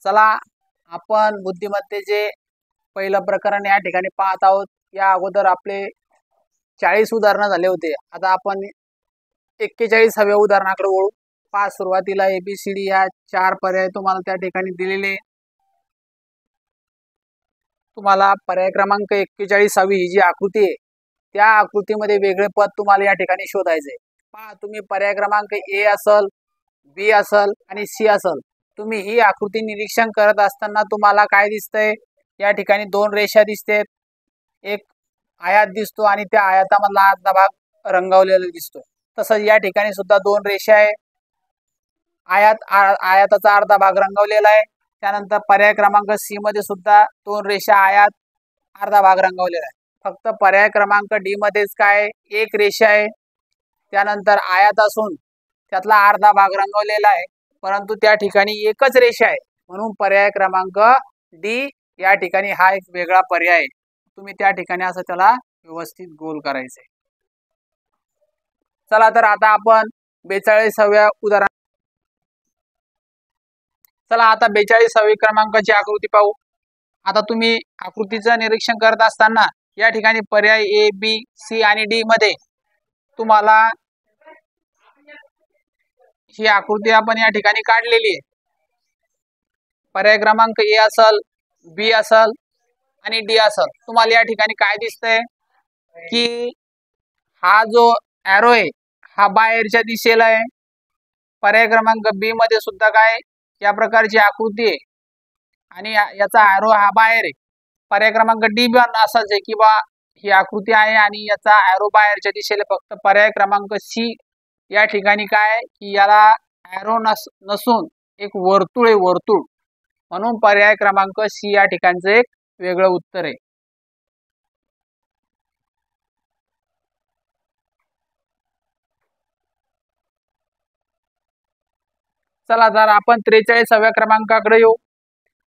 चला आपण बुद्धिमत्तेचे पहिलं प्रकरण या ठिकाणी पाहत आहोत। या अगोदर आपले 40 उदाहरण झाले होते। आता आपण 41व्या उदाहरणाकडे वळू। पहा, सुरुवातीला ABCD या 4 पर्याय तुम्हाला त्या ठिकाणी दिलेले। तुम्हाला पर्याय क्रमांक 41वी ही जी आकृती आहे त्या आकृतीमध्ये वेगळे पद तुम्हाला या ठिकाणी शोधायचे। पहा, तुम्ही पर्याय क्रमांक A असेल, B असेल आणि C असेल, तुम्ही ही आकृती निरीक्षण करत असताना तुम्हाला काय दिसतंय? या ठिकाणी 2 रेषा दिसतात, एक आयत दिसतो आणि त्या आयतामधला अर्धा भाग रंगवलेला दिसतो। तसंच या ठिकाणी सुद्धा 2 रेषा आहे, आयताचा अर्धा भाग रंगवलेला आहे। त्यानंतर पर्याय क्रमांक C मध्ये सुद्धा 2 रेषा, आयत, अर्धा भाग रंगवलेला आहे। फक्त पर्याय क्रमांक D मध्येच काय एक रेषा आहे, त्यानंतर आयत असून त्यातला अर्धा भाग रंगवलेला आहे, परंतु त्या ठिकाणी एकच रेषा आहे, म्हणून पर्याय क्रमांक D या ठिकाणी हा एक वेगळा पर्याय आहे। तुम्ही त्या ठिकाणी असं त्याला व्यवस्थित गोल करायचंय। चला तर आता आपण 42व्या उदाहरण चला आता 42वी क्रमांकाची आकृती पाहू। आता तुम्ही आकृतीचं निरीक्षण करत असताना या ठिकाणी पर्याय A, B, C आणि D मध्ये तुम्हाला ही आकृती आपण या ठिकाणी काढलेली आहे। पर्याय क्रमांक A असेल, B असेल आणि D असेल, तुम्हाला या ठिकाणी काय दिसतंय की हा जो एरो आहे हा बाहेरच्या दिशेला आहे। पर्याय क्रमांक B मध्ये सुद्धा काय या प्रकारची आकृती आहे आणि याचा एरो हा बाहेर आहे। पर्याय क्रमांक D पण असाच आहे की बा ही आकृती आहे आणि याचा एरो बाहेरच्या दिशेला। फक्त पर्याय क्रमांक C या ठिकाणी काय की याला एरो नसून एक वर्तुळ आहे, वर्तुळ, म्हणून पर्याय क्रमांक C या ठिकाणचं एक वेगळं उत्तर आहे। चला तर आपण 43व्या क्रमांकाकडे येऊ।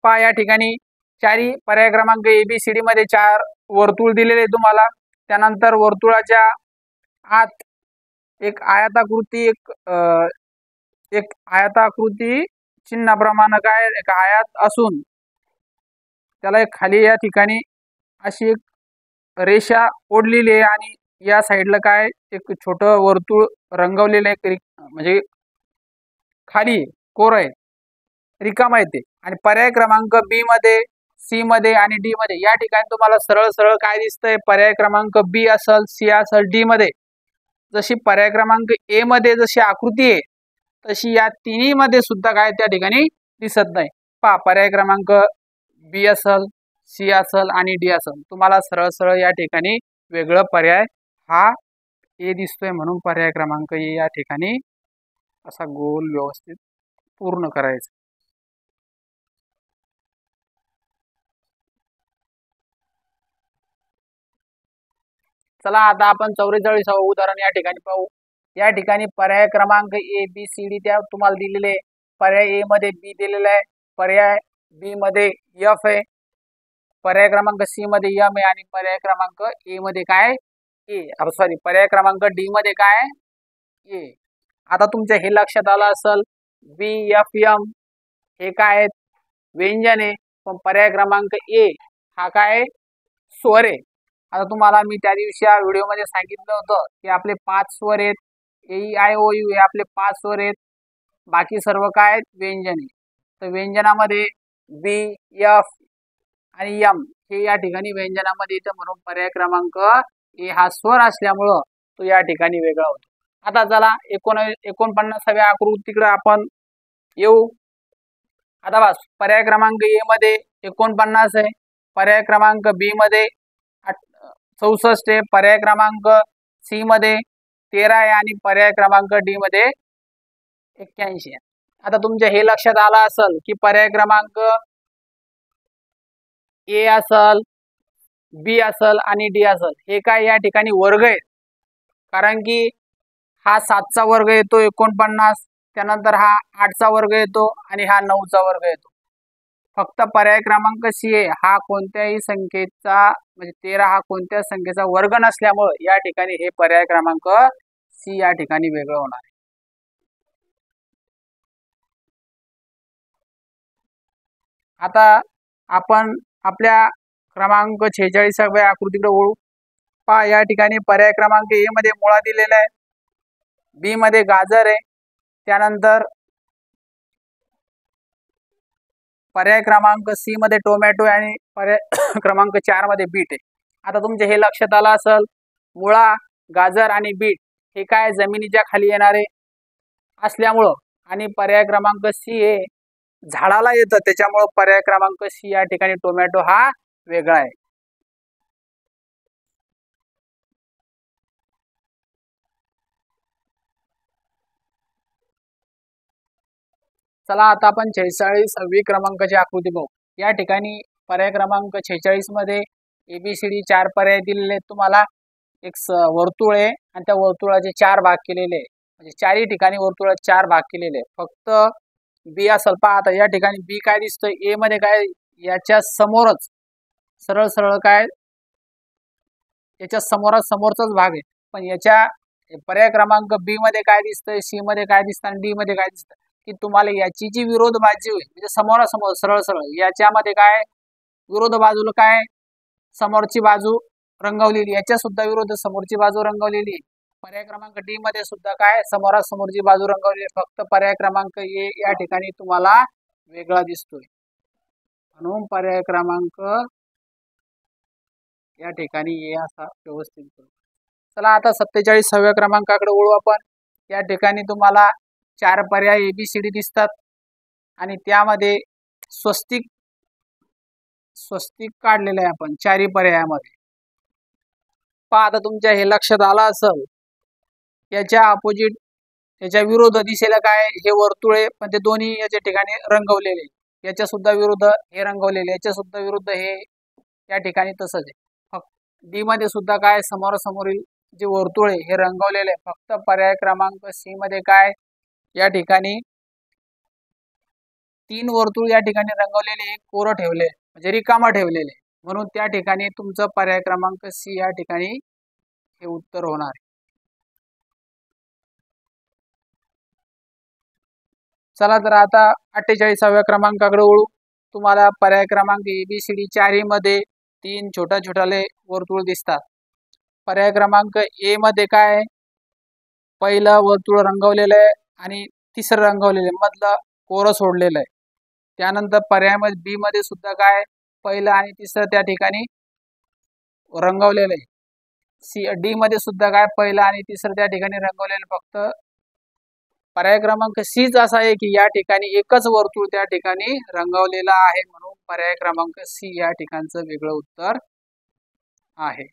पहा, या ठिकाणी चारी पर्याय क्रमांक ABCD मध्ये 4 वर्तुळ दिलेले तुम्हाला। त्यानंतर वर्तुळाच्या आत एक आयताकृती एक आयताकृती चिन्हाप्रमाणे काय एक आयत असून त्याला एक खाली या ठिकाणी अशी एक रेषा ओढलेली आहे आणि या साईडला काय एक छोटं वर्तुळ रंगवलेलं आहे, म्हणजे खाली कोर आहे, रिकामा येते। आणि पर्याय क्रमांक B मध्ये, C मध्ये आणि D मध्ये या ठिकाणी तुम्हाला सरळ सरळ काय दिसतंय? पर्याय क्रमांक B असेल, C असेल, D मध्ये जशी पर्याय क्रमांक A मध्ये जशी आकृती आहे तशी या तिन्ही मध्ये सुद्धा काय त्या ठिकाणी दिसत नाही। पहा, पर्याय क्रमांक B असेल, C असेल आणि D असेल, तुम्हाला सरळ सरळ या ठिकाणी वेगळं पर्याय हा A दिसतोय, म्हणून पर्याय क्रमांक A या ठिकाणी असा गोल व्यवस्थित पूर्ण करायचा। चला आता आपण 44व उदाहरण या ठिकाणी पाहू। या ठिकाणी पर्याय क्रमांक ABCD त्या तुम्हाला दिलेले। पर्याय A मध्ये B दिलेला आहे, पर्याय B मध्ये F आहे, पर्याय क्रमांक C मध्ये M आहे आणि पर्याय क्रमांक A मध्ये काय पर्याय क्रमांक D मध्ये काय A। आता तुमच्या हे लक्षात आलं असेल B, F, M हे काय आहेत? व्यंजन आहे, पण पर्याय क्रमांक A हा काय स्वर आहे। आता तुम्हाला मी त्या दिवशी या व्हिडिओ मध्ये सांगितलं होतं की आपले 5 स्वर आहेत, AEIOU हे आपले 5 स्वर आहेत, बाकी सर्व काय व्यंजन आहे। तर व्यंजनामध्ये B, F आणि M हे या ठिकाणी व्यंजनामध्ये येतं, म्हणून पर्याय क्रमांक A हा स्वर असल्यामुळं तो या ठिकाणी वेगळा होतो। आता चला 49व्या आकृतीकडे आपण येऊ। आता बस, पर्याय क्रमांक A मध्ये 49 आहे, पर्याय क्रमांक B मध्ये 64 आहे, पर्याय क्रमांक C मध्ये 13 आहे आणि पर्याय क्रमांक D मध्ये 81 आहे। आता तुमच्या हे लक्षात आलं असेल की पर्याय क्रमांक A असेल, B असेल आणि D असेल हे काय या ठिकाणी वर्ग आहेत, कारण की हा 7चा वर्ग येतो 49, त्यानंतर हा 8चा वर्ग येतो आणि हा 9चा वर्ग येतो। फक्त पर्याय क्रमांक C हा कोणत्याही संख्येचा म्हणजे 13 हा कोणत्या संख्येचा वर्ग नसल्यामुळे या ठिकाणी हे पर्याय क्रमांक C या ठिकाणी वेगळं होणार आहे। आता आपण आपल्या क्रमांक 46व्या आकृतीकडे वळू. पहा या ठिकाणी पर्याय क्रमांक ए मध्ये मुळा दिलेला आहे, बी मध्ये गाजर आहे, त्यानंतर पर्याय क्रमांक सी मध्ये टोमॅटो आणि पर्याय क्रमांक 4 मध्ये बीट आहे. आता तुमच्या हे लक्षात आलं असेल, मुळा, गाजर आणि बीट हे काय जमिनीच्या खाली येणारे असल्यामुळं आणि पर्याय क्रमांक सी हे झाडाला येतं, त्याच्यामुळं पर्याय क्रमांक सी या ठिकाणी टोमॅटो हा वेगळा आहे. चला आता आपण 46वी क्रमांकाची आकृती बघू. या ठिकाणी पर्याय क्रमांक 46 मध्ये ABCD 4 पर्याय दिलेले आहेत. तुम्हाला एक वर्तुळ आहे आणि त्या वर्तुळाचे 4 भाग केलेले आहे, म्हणजे चारही ठिकाणी वर्तुळात 4 भाग केलेले आहे. फक्त बी असेल. पहा आता या ठिकाणी बी काय दिसतोय, ए मध्ये काय याच्या समोरच सरळ सरळ काय याच्या समोरचाच भाग आहे, पण याच्या पर्याय क्रमांक बी मध्ये काय दिसतंय, सी मध्ये काय दिसतं आणि डी मध्ये काय दिसतं, की तुम्हाला याची जी विरोध बाजू आहे म्हणजे समोरासमोर सरळ सरळ याच्यामध्ये काय विरोध बाजूला काय समोरची बाजू रंगवलेली, याच्या सुद्धा विरोध समोरची बाजू रंगवलेली. पर्याय क्रमांक डी मध्ये सुद्धा काय समोरासमोरची बाजू रंगवलेली. फक्त पर्याय क्रमांक ए या ठिकाणी तुम्हाला वेगळा दिसतोय, म्हणून पर्याय क्रमांक या ठिकाणी ए असा व्यवस्थित करू. चला आता 47व्या क्रमांकाकडे वळू आपण. या ठिकाणी तुम्हाला 4 पर्याय ABCD दिसतात आणि त्यामध्ये स्वस्तिक काढलेलं आहे आपण चारही पर्यायामध्ये. पहा आता तुमच्या हे लक्षात आलं असेल, याच्या अपोजिट याच्या विरोध दिशेला काय हे वर्तुळ आहे, पण ते दोन्ही याच्या ठिकाणी रंगवलेले, याच्या सुद्धा विरुद्ध हे रंगवलेले, याच्या सुद्धा विरुद्ध हे या ठिकाणी तसंच आहे. फक्त डी मध्ये सुद्धा काय समोरासमोरील जे वर्तुळ आहे हे रंगवलेले आहे. फक्त पर्याय क्रमांक सी मध्ये काय या ठिकाणी 3 वर्तुळ या ठिकाणी रंगवलेले, कोरं ठेवले म्हणजे रिकामा ठेवलेले, म्हणून त्या ठिकाणी तुमचं पर्याय क्रमांक सी या ठिकाणी हे उत्तर होणार आहे. चला तर आता 48व्या क्रमांकाकडे वळू. तुम्हाला पर्याय क्रमांक ABCD 4 मध्ये 3 छोट्याले वर्तुळ दिसतात. पर्याय क्रमांक ए मध्ये काय पहिलं वर्तुळ रंगवलेलं आहे आणि तिसरं रंगवलेलं आहे, मधलं कोरं सोडलेलं आहे. त्यानंतर पर्याय बी मध्ये सुद्धा काय पहिलं आणि तिसरं त्या ठिकाणी रंगवलेलं आहे. डी मध्ये सुद्धा काय पहिलं आणि तिसरं त्या ठिकाणी रंगवलेलं. फक्त पर्याय क्रमांक सीच असा आहे की या ठिकाणी एकच वर्तुळ त्या ठिकाणी रंगवलेलं आहे, म्हणून पर्याय क्रमांक सी या ठिकाणचं वेगळं उत्तर आहे.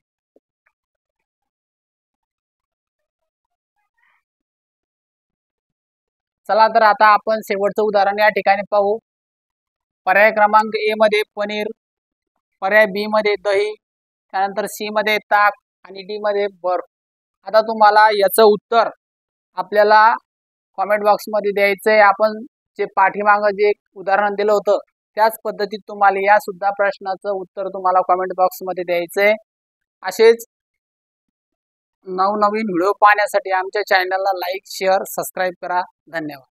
चला तर आता आपण शेवटचं उदाहरण या ठिकाणी पाहू. पर्याय क्रमांक ए मध्ये पनीर, पर्याय बी मध्ये दही, त्यानंतर सी मध्ये ताक आणि डी मध्ये बर्फ. आता तुम्हाला याचं उत्तर आपल्याला कॉमेंट बॉक्समध्ये द्यायचंय. आपण जे पाठीमागं जे उदाहरण दिलं होतं त्याच पद्धतीत तुम्हाला या सुद्धा प्रश्नाचं उत्तर तुम्हाला कॉमेंट बॉक्समध्ये द्यायचंय. असेच नवनवीन व्हिडिओ पाहण्यासाठी आमच्या चॅनलला लाईक, शेअर, सबस्क्राईब करा. धन्यवाद.